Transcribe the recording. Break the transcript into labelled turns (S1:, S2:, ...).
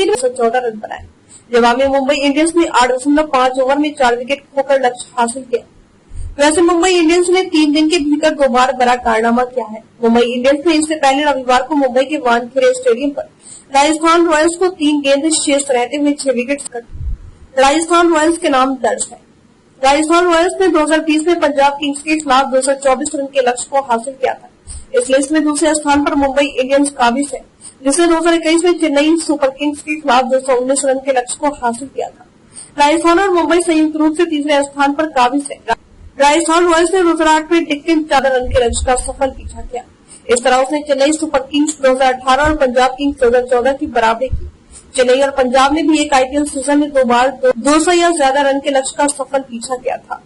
S1: दिन में 114 रन बनाए। जवाब में मुंबई इंडियंस ने 8.5 ओवर में 4 विकेट खोकर लक्ष्य हासिल किया। वैसे मुंबई इंडियंस ने 3 दिन के भीतर 2 बार बड़ा कारनामा किया है। मुंबई इंडियंस ने इससे पहले रविवार को मुंबई के वानखेड़े स्टेडियम पर राजस्थान रॉयल्स को 3 गेंद शेष रहते हुए 6 विकेट राजस्थान रॉयल्स के नाम दर्ज है। राजस्थान रॉयल्स ने 2020 में पंजाब किंग्स के खिलाफ 224 रन के लक्ष्य को हासिल किया था। इस लिस्ट में दूसरे स्थान पर मुंबई इंडियंस काबिज है, जिसने 2021 में चेन्नई सुपर किंग्स के खिलाफ 219 रन के लक्ष्य को हासिल किया था। राजस्थान और मुंबई संयुक्त रूप से तीसरे स्थान पर काबिज है। राजस्थान रॉयल्स ने 2008 में डेक्कन 14 रन के लक्ष्य का सफल पीछा किया। इस तरह उसने चेन्नई सुपर किंग्स 2018 और पंजाब किंग्स 2014 की बराबरी की। चेन्नई और पंजाब ने भी एक आईपीएल सीजन में 2 बार 200 या ज्यादा रन के लक्ष्य का सफल पीछा किया था।